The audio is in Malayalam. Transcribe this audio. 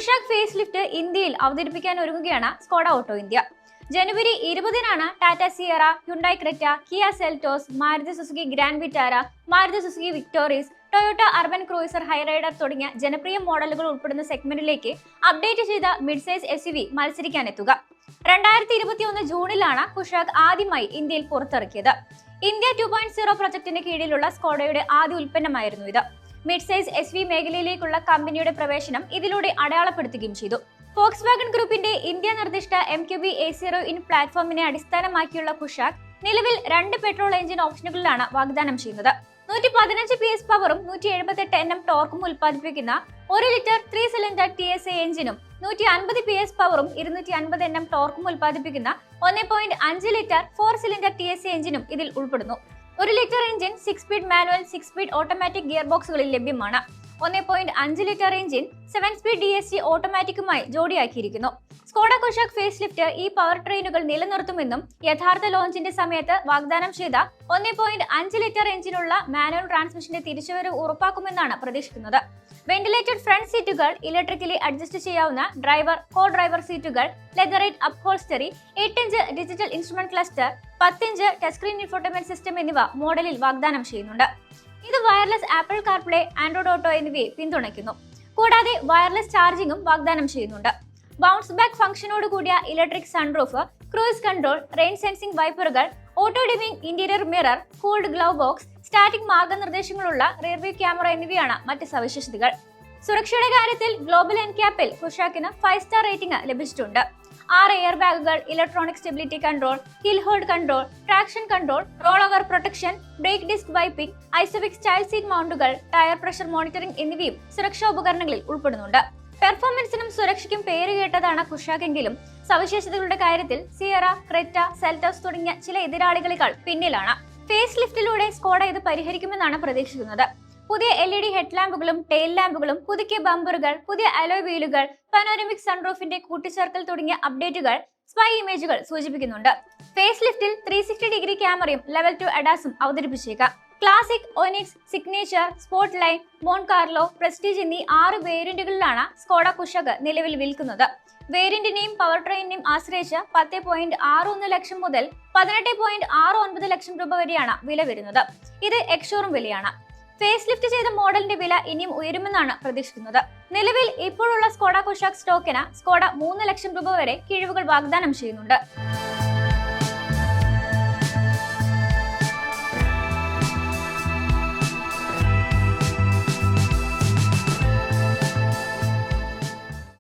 കുഷാക് ഫേസ് ലിഫ്റ്റ് ഇന്ത്യയിൽ അവതരിപ്പിക്കാൻ ഒരുങ്ങുകയാണ് സ്കോഡ ഓട്ടോ ഇന്ത്യ. ജനുവരി 20-നാണ് Tata Sierra, Hyundai Creta, Kia Seltos, Maruti Suzuki Grand Vitara, Maruti Suzuki Victoris, Toyota Urban Cruiser Hyryder തുടങ്ങിയ ജനപ്രിയ മോഡലുകൾ ഉൾപ്പെടുന്ന സെഗ്മെന്റിലേക്ക് അപ്ഡേറ്റ് ചെയ്ത മിഡ് സൈസ് SUV മത്സരിക്കാനെത്തുക. 2021 ജൂണിലാണ് കുഷാക് ആദ്യമായി ഇന്ത്യയിൽ പുറത്തിറക്കിയത്. ഇന്ത്യ 2.0 പ്രൊജക്ടിന് കീഴിലുള്ള സ്കോഡയുടെ ആദ്യ ഉൽപ്പന്നമായിരുന്നു ഇത്. മിഡ് സൈസ് SUV മേഖലയിലേക്കുള്ള കമ്പനിയുടെ പ്രവേശനം ഇതിലൂടെ അടയാളപ്പെടുത്തുകയും ചെയ്തു. ഫോക്സ്വാഗൺ ഗ്രൂപ്പിന്റെ ഇന്ത്യ നിർദ്ദിഷ്ട MQB A0 ഇൻ പ്ലാറ്റ്ഫോമിനെ അടിസ്ഥാനമാക്കിയുള്ള കുഷാക് നിലവിൽ 2 പെട്രോൾ എഞ്ചിൻ ഓപ്ഷനുകളിലാണ് വാഗ്ദാനം ചെയ്യുന്നത്. 115 PS പവറും 178 Nm ടോർക്കും ഉൽപ്പാദിപ്പിക്കുന്ന 1 ലിറ്റർ 3 സിലിണ്ടർ TSI എഞ്ചിനും 150 PS പവറും 250 Nm ടോർക്കും ഉൽപ്പാദിപ്പിക്കുന്ന 1.5 ലിറ്റർ 4 സിലിണ്ടർ TSI എഞ്ചിനും ഇതിൽ ഉൾപ്പെടുന്നു. 1 litre engine 6 speed manual, 6 speed automatic gear ബോക്സുകളിൽ ലഭ്യമാണ്. 1.5 ലിറ്റർ എഞ്ചിൻ 7 സ്പീഡ് DSG ഓട്ടോമാറ്റിക്കുമായി ജോഡിയാക്കിയിരിക്കുന്നു. സ്കോഡ കുഷാക് ഫേസ് ലിഫ്റ്റ് ഈ പവർ ട്രെയിനുകൾ നിലനിർത്തുമെന്നും യഥാർത്ഥ ലോഞ്ചിന്റെ സമയത്ത് വാഗ്ദാനം ചെയ്ത 1.5 ലിറ്റർ എഞ്ചിനുള്ള മാനുവൽ ട്രാൻസ്മിഷന്റെ തിരിച്ചുവരവ് ഉറപ്പാക്കുമെന്നാണ് പ്രതീക്ഷിക്കുന്നത്. വെന്റിലേറ്റഡ് ഫ്രണ്ട് സീറ്റുകൾ, ഇലക്ട്രിക്കലി അഡ്ജസ്റ്റ് ചെയ്യാവുന്ന ഡ്രൈവർ, കോ ഡ്രൈവർ സീറ്റുകൾ, leatherette upholstery, 8 inch digital instrument cluster, 10 inch touch screen infotainment system എന്നിവ മോഡലിൽ വാഗ്ദാനം ചെയ്യുന്നുണ്ട്. ഇത് wireless apple CarPlay, Android auto എന്നിവയെ പിന്തുണയ്ക്കുന്നു. കൂടാതെ വയർലെസ് ചാർജിംഗും വാഗ്ദാനം ചെയ്യുന്നുണ്ട്. ബൗൺസ് ബാക്ക് ഫംഗ്ഷനോട് കൂടിയ electric sunroof, cruise control, rain sensing വൈപ്പറുകൾ, auto dimming interior mirror, cooled glove box, static മാർഗനിർദ്ദേശങ്ങളുള്ള റിയർവ്യൂ ക്യാമറ എന്നിവയാണ് മറ്റ് സവിശേഷതകൾ. സുരക്ഷയുടെ കാര്യത്തിൽ ഗ്ലോബൽ എൻക്യാപ്പിൽ കുഷാക്കിന് 5 സ്റ്റാർ റേറ്റിംഗ് ലഭിച്ചിട്ടുണ്ട്. 6 എയർ ബാഗുകൾ, electronic stability control, hill hold control, traction control, roll over protection, brake disc wiping, Isofix child seat മൗണ്ടുകൾ, ടയർ പ്രഷർ മോണിറ്ററിംഗ് എന്നിവയും സുരക്ഷാ ഉപകരണങ്ങളിൽ ഉൾപ്പെടുന്നുണ്ട്. പെർഫോമൻസിനും സുരക്ഷയ്ക്കും പേരുകേട്ടതാണ് കുഷാക് എങ്കിലും സവിശേഷതകളുടെ കാര്യത്തിൽ സിയറ, ക്രെറ്റ, സെൽറ്റോസ് തുടങ്ങിയ ചില എതിരാളികളെക്കാൾ പിന്നിലാണ്. ഫേസ് ലിഫ്റ്റിലൂടെ സ്കോഡ ഇത് പരിഹരിക്കുമെന്നാണ് പ്രതീക്ഷിക്കുന്നത്. പുതിയ LED ഹെഡ്ലാമ്പുകളും ടെയിൽ ലാമ്പുകളും, പുതുക്കിയ ബമ്പറുകൾ, പുതിയ അലോയ് വീലുകൾ, പനോരമിക് സൺറൂഫിന്റെ കൂട്ടിച്ചേർക്കൽ തുടങ്ങിയ അപ്ഡേറ്റുകൾ സ്പൈ ഇമേജുകൾ സൂചിപ്പിക്കുന്നുണ്ട്. ഫേസ് ലിഫ്റ്റിൽ 360 ഡിഗ്രി ക്യാമറയും ലെവൽ 2 ADASും അവതരിപ്പിച്ചേക്കാം. Classic, Onyx, signature, sport line, Monte Carlo, prestige എന്നീ 6 വേരിയന്റുകളിലാണ് സ്കോഡ കുഷാക് നിലവിൽ വിൽക്കുന്നത്. വേരിയന്റിനെയും പവർ ട്രെയിനിനെയും ആശ്രയിച്ച് 10.61 ലക്ഷം മുതൽ 18.69 ലക്ഷം രൂപ വരെയാണ് വില വരുന്നത്. ഇത് എക്സ്ഷോറൂം വിലയാണ്. ഫേസ് ലിഫ്റ്റ് ചെയ്ത മോഡലിന്റെ വില ഇനിയും ഉയരുമെന്നാണ് പ്രതീക്ഷിക്കുന്നത്. നിലവിൽ ഇപ്പോഴുള്ള സ്കോഡ കുഷാക് സ്റ്റോക്കിന് സ്കോഡ 3 ലക്ഷം രൂപ വരെ കിഴിവുകൾ വാഗ്ദാനം ചെയ്യുന്നുണ്ട്.